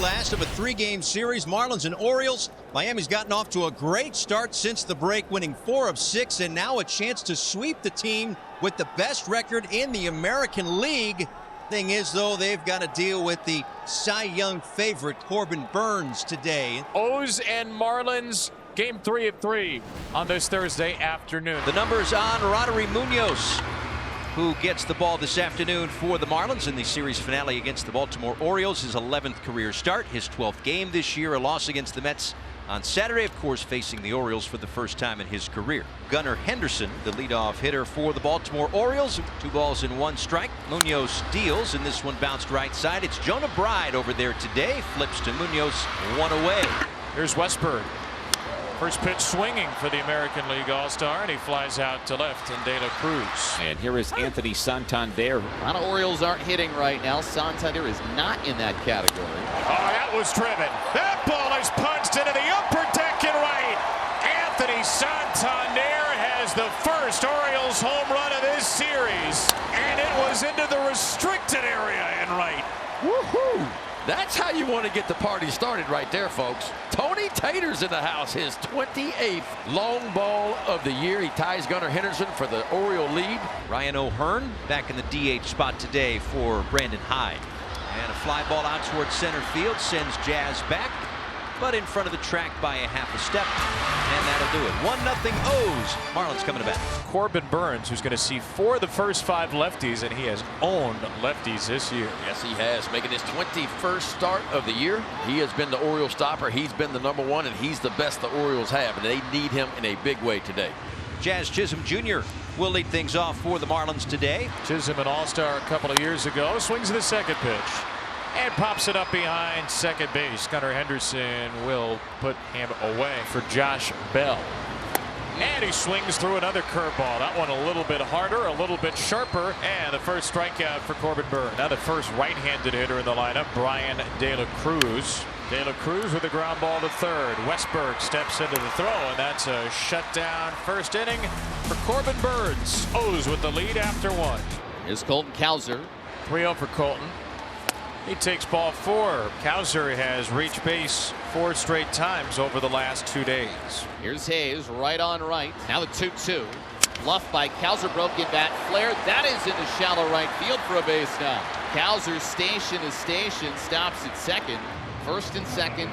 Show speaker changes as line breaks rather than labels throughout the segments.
Last of a three-game series, Marlins and Orioles. Miami's gotten off to a great start since the break, winning 4 of 6, and now a chance to sweep the team with the best record in the American League. Thing is, though, they've got to deal with the Cy Young favorite, Corbin Burnes, today.
O's and Marlins, game 3 of 3 on this Thursday afternoon.
The numbers on Roderick Munoz, who gets the ball this afternoon for the Marlins in the series finale against the Baltimore Orioles. His 11th career start, his 12th game this year, a loss against the Mets on Saturday, of course, facing the Orioles for the first time in his career. Gunnar Henderson, the leadoff hitter for the Baltimore Orioles. 2 balls and 1 strike. Munoz deals, and this one bounced right side. It's Jonah Bride over there today. Flips to Munoz, 1 away.
Here's Westberg. First pitch swinging for the American League All-Star, and he flies out to left in De La Cruz.
And here is Anthony Santander.
A lot of Orioles aren't hitting right now. Santander is not in that category.
Oh, that was driven. That ball is punched into the upper deck and right. Anthony Santander has the first Orioles home run of this series, and it was into the restricted area and right.
Woohoo! That's how you want to get the party started right there, folks. Tony Tater's in the house, his 28th long ball of the year. He ties Gunnar Henderson for the Oriole lead.
Ryan O'Hearn back in the DH spot today for Brandon Hyde. And a fly ball out towards center field sends Jazz back, but in front of the track by a half a step. And that'll do it. 1-0 O's. Marlins coming to bat.
Corbin Burnes, who's going to see 4 of the first 5 lefties, and he has owned lefties this year.
Yes, he has, making his 21st start of the year. He has been the Oriole stopper. He's been the #1, and he's the best the Orioles have, and they need him in a big way today.
Jazz Chisholm Jr. will lead things off for the Marlins today.
Chisholm, an all-star a couple of years ago, swings the second pitch and pops it up behind second base. Gunnar Henderson will put him away for Josh Bell. And he swings through another curveball. That one a little bit harder, a little bit sharper, and the first strikeout for Corbin Burnes. Now the first right-handed hitter in the lineup, Brian De La Cruz. De La Cruz with a ground ball to third. Westberg steps into the throw, and that's a shutdown first inning for Corbin Burnes. O's with the lead after 1.
Here's Colton Cowser.
3-0 for Colton. He takes ball 4. Cowser has reached base 4 straight times over the last 2 days.
Here's Hayes, right on right. Now the 2-2. Bluffed by Cowser, broken bat, flared. That is into shallow right field for a base now. Cowser's station is station, stops at second. First and second,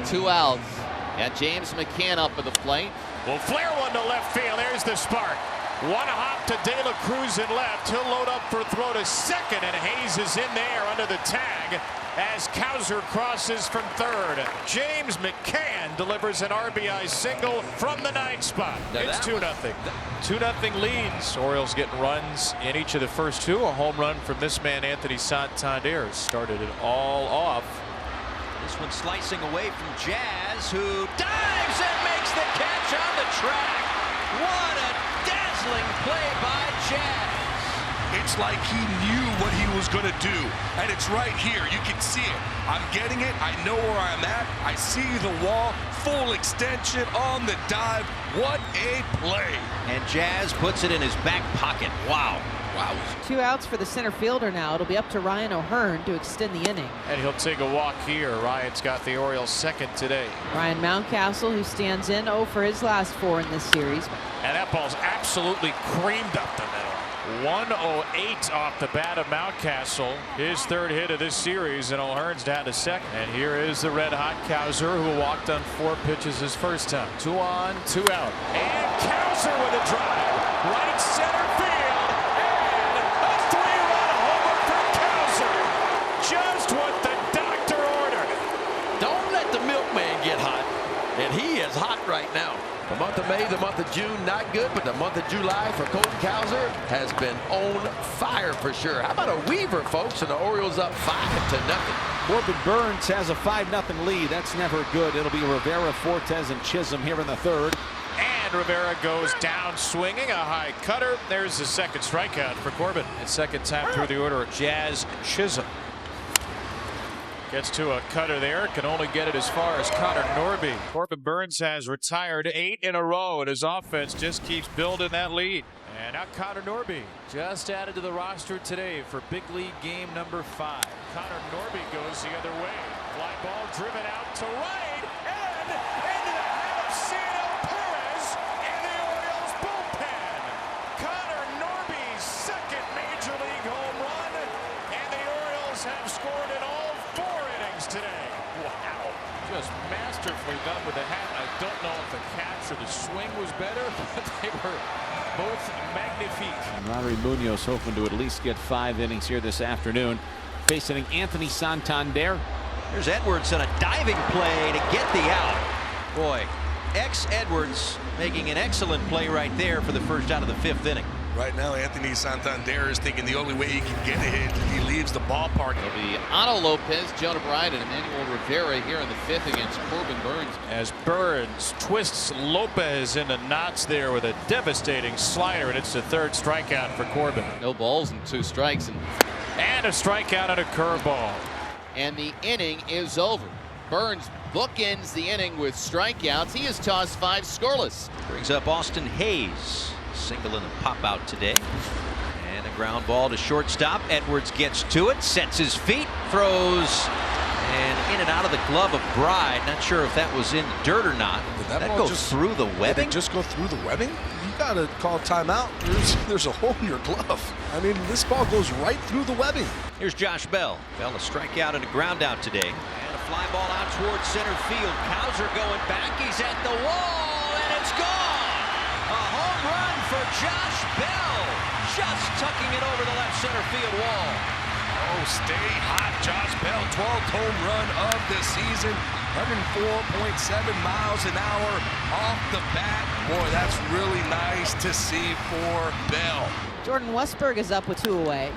2 outs. Got James McCann up at the plate.
Will flare one to left field. There's the spark. 1 hop to De La Cruz in left. He'll load up for throw to second, and Hayes is in there under the tag as Cowser crosses from third. James McCann delivers an RBI single from the 9th spot. It's 2-0. 2-0 leads. Orioles getting runs in each of the first 2. A home run from this man, Anthony Santander, started it all off.
This one slicing away from Jazz, who dives and makes the catch on the track. What a dazzling play by Jazz.
It's like he knew what he was going to do, and it's right here. You can see it. I'm getting it. I know where I'm at. I see the wall. Full extension on the dive. What a play.
And Jazz puts it in his back pocket. Wow. Wow.
2 outs for the center fielder now. It'll be up to Ryan O'Hearn to extend the inning.
And he'll take a walk here. Ryan's got the Orioles second today.
Ryan Mountcastle, who stands in 0 for his last 4 in this series.
And that ball's absolutely creamed up the middle. 108 off the bat of Mountcastle. His 3rd hit of this series, and O'Hearn's down to second. And here is the red-hot Cowser, who walked on 4 pitches his first time. 2 on, 2 out. And Cowser with a drive. Right center field. And a 3-run homer for Cowser. Just what the doctor ordered.
Don't let the milkman get hot, and he is hot right now. The month of May, the month of June, not good, but the month of July for Colton Cowser has been on fire for sure. How about a Weaver, folks, and the Orioles up 5-0.
Corbin Burnes has a 5-0 lead. That's never good. It'll be Rivera, Fortes, and Chisholm here in the 3rd.
And Rivera goes down swinging, a high cutter. There's the second strikeout for Corbin. And second time through the order, Jazz Chisholm. Gets to a cutter there, can only get it as far as Connor Norby. Corbin Burnes has retired 8 in a row, and his offense just keeps building that lead. And now Connor Norby, just added to the roster today for big league game number 5. Connor Norby goes the other way. Fly Ball driven out to right and into the hand of Cielo Perez in the Orioles bullpen. Connor Norby's second major league home run, and the Orioles have scored in all 4 innings today. Wow. Just masterfully done with the hat. I don't know if the catch or the swing was better, but they were both magnifique.
Rodri Munoz hoping to at least get 5 innings here this afternoon, facing Anthony Santander.
Here's Edwards on a diving play to get the out. Boy, Edwards making an excellent play right there for the first out of the 5th inning.
Right now, Anthony Santander is thinking the only way he can get a hit is if he leaves the ballpark.
It'll be Otto Lopez, Jonah Bryan, and Emmanuel Rivera here in the 5th against Corbin Burns.
As Burns twists Lopez into knots there with a devastating slider, and it's the 3rd strikeout for Corbin.
No balls and 2 strikes.
And a strikeout and a curveball.
And the inning is over. Burns bookends the inning with strikeouts. He has tossed 5 scoreless.
Brings up Austin Hayes. Single in the pop out today. And a ground ball to shortstop. Edwards gets to it, sets his feet, throws, and in and out of the glove of Bride. Not sure if that was in the dirt or not.
Did that
goes through the webbing?
Did it just go through the webbing? You got to call timeout. There's a hole in your glove. I mean, this ball goes right through the webbing.
Here's Josh Bell. Bell a strikeout and a ground out today. And a fly ball out towards center field. Cowser going back. He's at the wall, and it's gone. A home run for Josh Bell. Just tucking it over the left center field wall.
Oh, stay hot, Josh Bell. 12th home run of the season. 104.7 miles an hour off the bat. Boy, that's really nice to see for Bell.
Jordan Westburg is up with 2 away.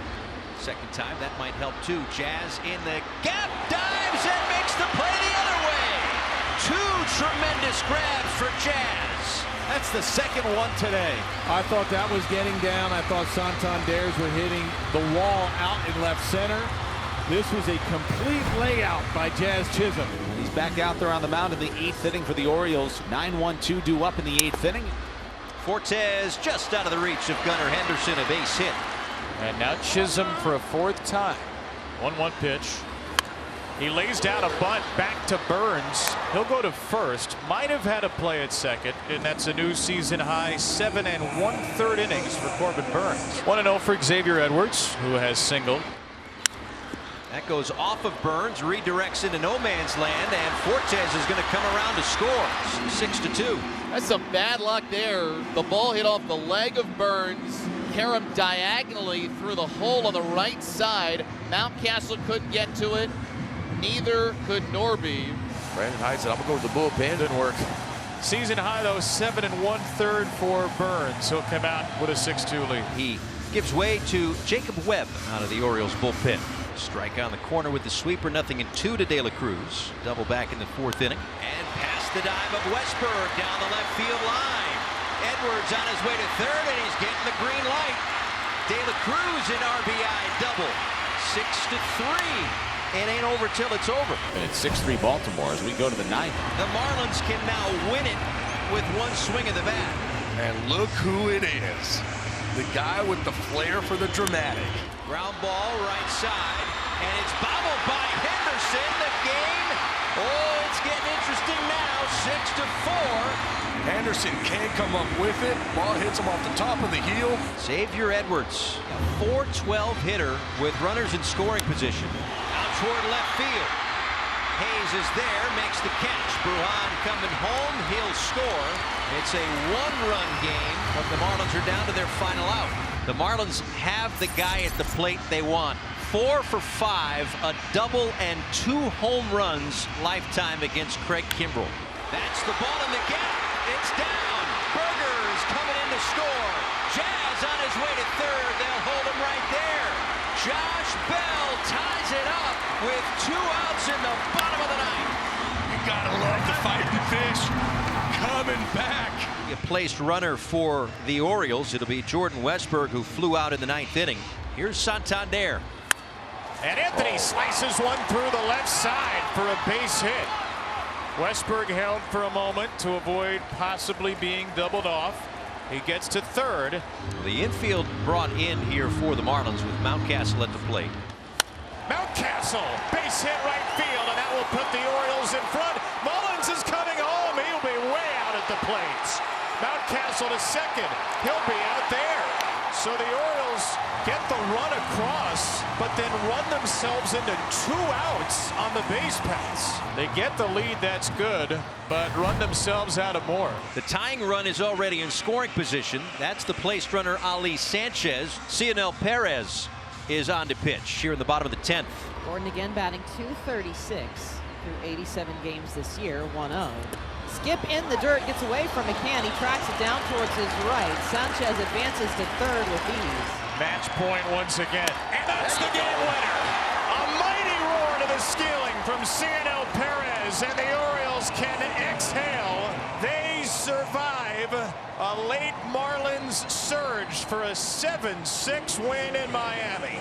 Second time, that might help too. Jazz in the gap, dives and makes the play the other way. 2 tremendous grabs for Jazz.
That's the 2nd one today.
I thought that was getting down. I thought Santander's were hitting the wall out in left center. This was a complete layout by Jazz Chisholm.
He's back out there on the mound in the 8th inning for the Orioles. 9-1-2 due up in the 8th inning.
Fortes just out of the reach of Gunnar Henderson, a base hit.
And now Chisholm for a 4th time. 1-1 pitch. He lays down a bunt back to Burns. He'll go to first. Might have had a play at second, and that's a new season high 7 1/3 innings for Corbin Burns. 1-0 for Xavier Edwards, who has singled.
That goes off of Burns, redirects into no man's land, and Fortes is going to come around to score. 6-2.
That's some bad luck there. The ball hit off the leg of Burns. Carom diagonally through the hole on the right side. Mountcastle couldn't get to it. Neither could Norby.
Brandon Hyde said, I'm going to go to the bullpen.
Didn't work. Season high, though, 7 1/3 for Burns. He'll come out with a 6-2 lead.
He gives way to Jacob Webb out of the Orioles bullpen. Strike on the corner with the sweeper, 0-2 to De La Cruz. Double back in the 4th inning. And past the dive of Westburg down the left field line. Edwards on his way to 3rd, and he's getting the green light. De La Cruz in RBI double. 6-3. It ain't over till it's over.
And it's 6-3 Baltimore as we go to the 9th.
The Marlins can now win it with one swing of the bat.
And look who it is. The guy with the flair for the dramatic.
Ground ball right side, and it's bobbled by Henderson. The game, oh, it's getting interesting now. 6-4.
Henderson can't come up with it. Ball hits him off the top of the heel.
Xavier Edwards, a .412 hitter with runners in scoring position. Out toward left field. Hayes is there, makes the catch. Bruhan coming home, he'll score. It's a 1-run game, but the Marlins are down to their final out. The Marlins have the guy at the plate they want. 4 for 5, a double and 2 home runs lifetime against Craig Kimbrell. That's the ball in the gap. It's down. Berger is coming in to score. Jazz on his way to 3rd. They'll hold him right there. Josh Bell ties it up with 2 outs in the bottom of the 9th.
You gotta love the fighting fish coming back.
A placed runner for the Orioles. It'll be Jordan Westburg, who flew out in the 9th inning. Here's Santander.
And Anthony slices one through the left side for a base hit. Westburg held for a moment to avoid possibly being doubled off. He gets to 3rd.
The infield brought in here for the Marlins with Mountcastle at the plate.
Mountcastle, base hit right field, and that will put the to second. He'll be out there. So the Orioles get the run across, but then run themselves into 2 outs on the base paths. They get the lead, that's good, but run themselves out of more.
The tying run is already in scoring position. That's the placed runner Ali Sanchez. Cionel Perez is on to pitch here in the bottom of the 10th.
Gordon again batting .236 through 87 games this year, 1-0. Skip in the dirt, gets away from McCann. He tracks it down towards his right. Sanchez advances to third with ease.
Match point once again. And that's the game winner. A mighty roar to the ceiling from Cionel Perez, and the Orioles can exhale. They survive a late Marlins surge for a 7-6 win in Miami.